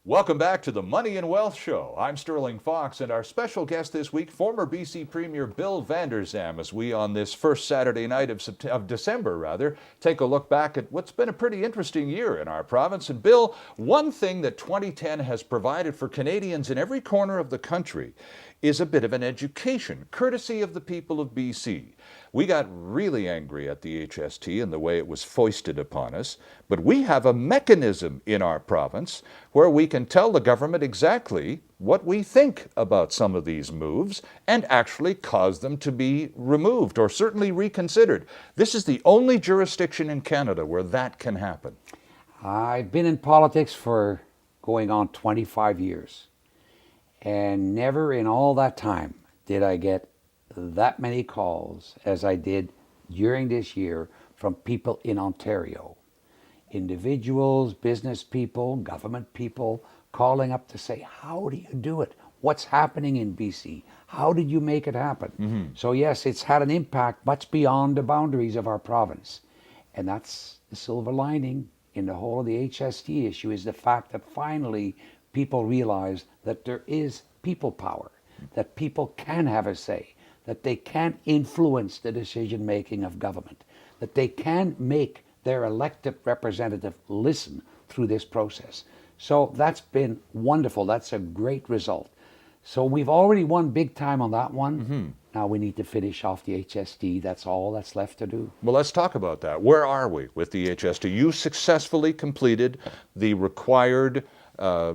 Welcome back to the Money and Wealth Show. I'm Sterling Fox, and our special guest this week, former BC Premier Bill Vander Zalm, as we on this first Saturday night of December, take a look back at what's been a pretty interesting year in our province. And Bill, one thing that 2010 has provided for Canadians in every corner of the country is a bit of an education, courtesy of the people of BC. We got really angry at the HST and the way it was foisted upon us, but we have a mechanism in our province where we can tell the government exactly what we think about some of these moves and actually cause them to be removed or certainly reconsidered. This is the only jurisdiction in Canada where that can happen. I've been in politics for going on 25 years, and never in all that time did I get that many calls as I did during this year from people in Ontario. Individuals, business people, government people calling up to say, how do you do it? What's happening in BC? How did you make it happen? So yes, it's had an impact much beyond the boundaries of our province. And that's the silver lining in the whole of the HST issue, is the fact that finally people realize that there is people power, that people can have a say, that they can influence the decision making of government, that they can make their elected representative listen through this process. So that's been wonderful. That's a great result. So we've already won big time on that one. Now we need to finish off the HST. That's all that's left to do. Well, let's talk about that. Where are we with the HST? You successfully completed the required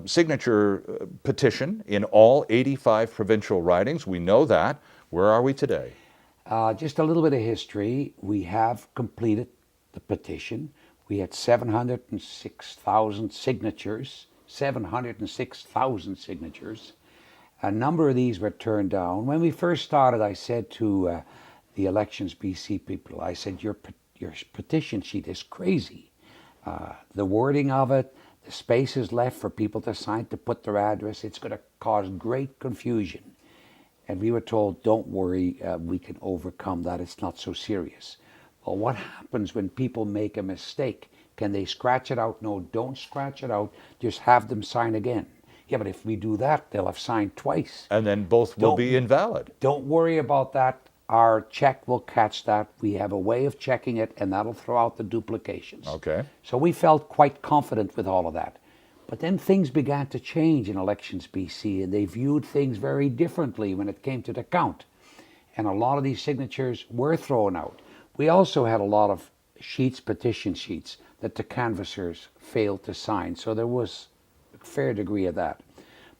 signature petition in all 85 provincial ridings. We know that. Where are we today? Just a little bit of history. We have completed the petition. We had 706,000 signatures. 706,000 signatures. A number of these were turned down. When we first started, I said to the Elections BC people, I said, your petition sheet is crazy. The wording of it, the spaces left for people to sign to put their address, it's going to cause great confusion. And we were told, don't worry, we can overcome that. It's not so serious. Well, what happens when people make a mistake? Can they scratch it out? No, don't scratch it out. Just have them sign again. Yeah, but if we do that, they'll have signed twice. And then both will be invalid. Don't worry about that. Our check will catch that. We have a way of checking it, and that'll throw out the duplications. Okay. So we felt quite confident with all of that. But then things began to change in Elections BC, and they viewed things very differently when it came to the count. And a lot of these signatures were thrown out. We also had a lot of sheets, petition sheets, that the canvassers failed to sign. So there was a fair degree of that.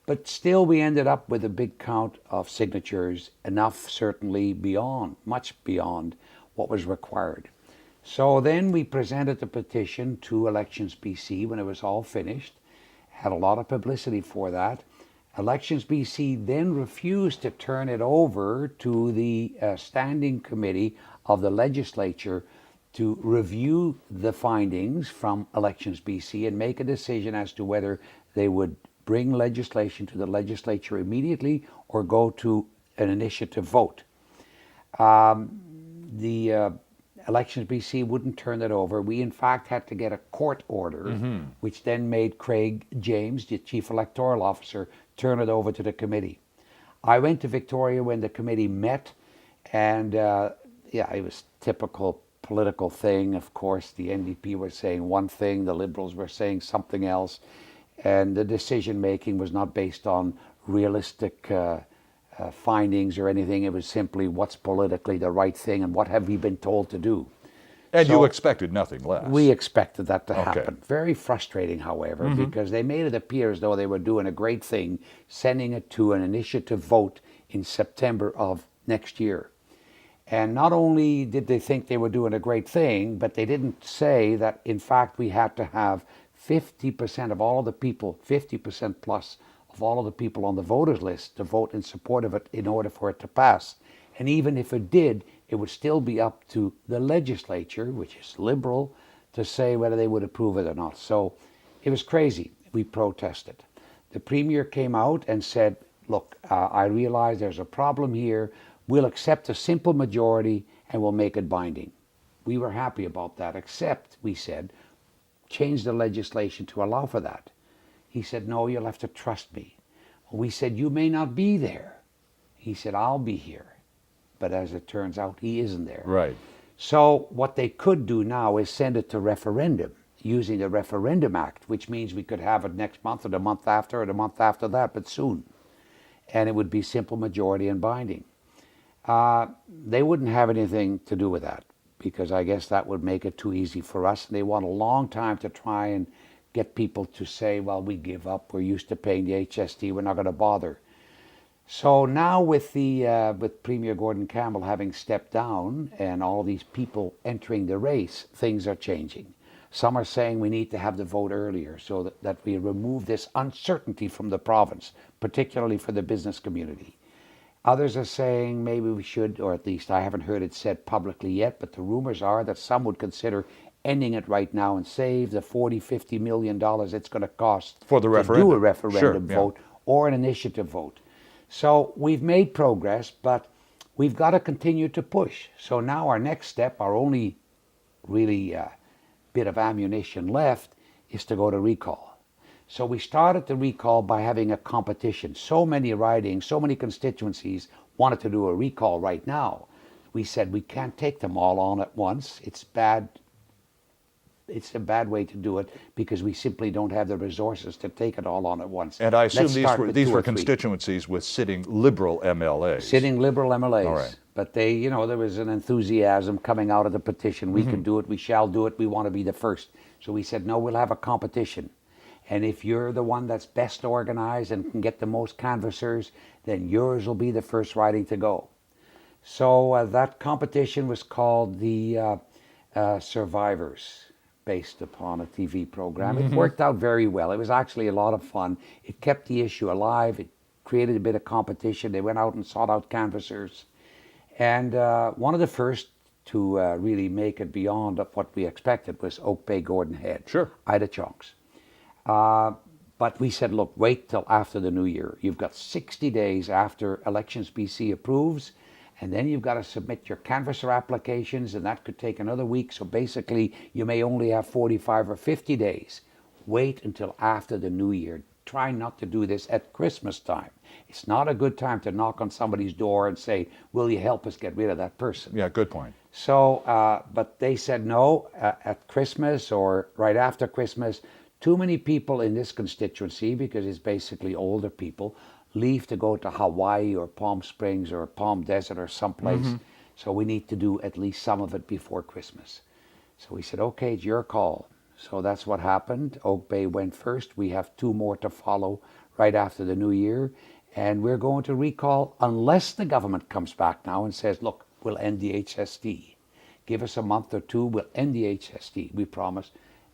But still, we ended up with a big count of signatures, enough certainly beyond, much beyond what was required. So then we presented the petition to Elections BC when it was all finished. Had a lot of publicity for that. Elections BC then refused to turn it over to the standing committee of the legislature to review the findings from Elections BC and make a decision as to whether they would bring legislation to the legislature immediately or go to an initiative vote. The Elections BC wouldn't turn it over. We, in fact, had to get a court order, which then made Craig James, the chief electoral officer, turn it over to the committee. I went to Victoria when the committee met, and it was typical political thing. Of course, the NDP was saying one thing, the Liberals were saying something else, and the decision-making was not based on realistic findings or anything. It was simply what's politically the right thing and what have we been told to do. And you expected nothing less. We expected that to happen. Very frustrating, however, because they made it appear as though they were doing a great thing, sending it to an initiative vote in September of next year. And not only did they think they were doing a great thing, but they didn't say that, in fact, we had to have 50% of all of the people, 50% plus of all of the people on the voters list to vote in support of it in order for it to pass. And even if it did, it would still be up to the legislature, which is liberal, to say whether they would approve it or not. So it was crazy. We protested. The Premier came out and said, look, I realize there's a problem here. We'll accept a simple majority and we'll make it binding. We were happy about that, except, we said, change the legislation to allow for that. He said, no, you'll have to trust me. We said, you may not be there. He said, I'll be here. But as it turns out, he isn't there. Right. So what they could do now is send it to referendum using the Referendum Act, which means we could have it next month or the month after or the month after that, but soon. And it would be simple majority and binding. They wouldn't have anything to do with that because I guess that would make it too easy for us. They want a long time to try and get people to say, well, we give up. We're used to paying the HST. We're not going to bother. So now with Premier Gordon Campbell having stepped down and all these people entering the race, things are changing. Some are saying we need to have the vote earlier so that we remove this uncertainty from the province, particularly for the business community. Others are saying maybe we should, or at least I haven't heard it said publicly yet, but the rumors are that some would consider ending it right now and save the $40–50 million it's going to cost for the to do a referendum Sure, vote or an initiative vote. So we've made progress, but we've got to continue to push. So now our next step, our only really bit of ammunition left, is to go to recall. So we started the recall by having a competition. So many ridings, so many constituencies wanted to do a recall right now. We said we can't take them all on at once. It's bad. It's a bad way to do it because we simply don't have the resources to take it all on at once. And I assume these were constituencies with sitting Liberal MLAs. Sitting Liberal MLAs. All right. But they, there was an enthusiasm coming out of the petition. We can do it. We shall do it. We want to be the first. So we said, no, we'll have a competition. And if you're the one that's best organized and can get the most canvassers, then yours will be the first riding to go. So that competition was called the Survivors, based upon a TV program. It worked out very well. It was actually a lot of fun. It kept the issue alive. It created a bit of competition. They went out and sought out canvassers. And one of the first to really make it beyond what we expected was Oak Bay Gordon Head. Sure. Ida Chonks. But we said, look, wait till after the new year. You've got 60 days after Elections BC approves, and then you've got to submit your canvasser applications, and that could take another week. So basically, you may only have 45 or 50 days. Wait until after the new year. Try not to do this at Christmas time. It's not a good time to knock on somebody's door and say, will you help us get rid of that person? Yeah, good point. So, but they said no, at Christmas or right after Christmas. Too many people in this constituency, because it's basically older people, leave to go to Hawaii or Palm Springs or Palm Desert or someplace. So we need to do at least some of it before Christmas. So we said, okay, it's your call. So that's what happened. Oak Bay went first. We have 2 more to follow right after the new year. And we're going to recall unless the government comes back now and says, look, we'll end the HST. Give us a month or 2, we'll end the HST, we promise,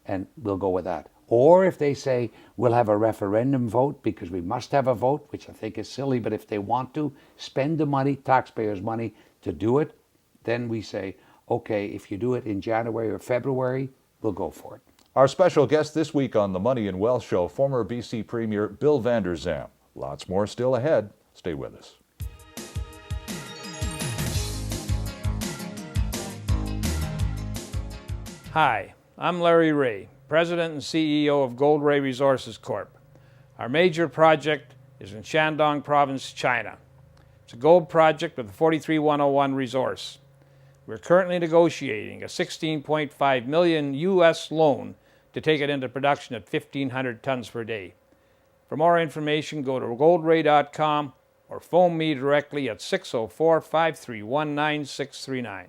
and we'll go with that. Or if they say, we'll have a referendum vote because we must have a vote, which I think is silly, but if they want to spend the money, taxpayers' money, to do it, then we say, okay, if you do it in January or February, we'll go for it. Our special guest this week on the Money and Wealth Show, former BC Premier Bill Vander Zalm. Lots more still ahead. Stay with us. Hi, I'm Larry Ray, President and CEO of Gold Ray Resources Corp. Our major project is in Shandong Province, China. It's a gold project with a 43101 resource. We're currently negotiating a $16.5 million US loan to take it into production at 1,500 tons per day. For more information, go to goldray.com or phone me directly at 604-531-9639.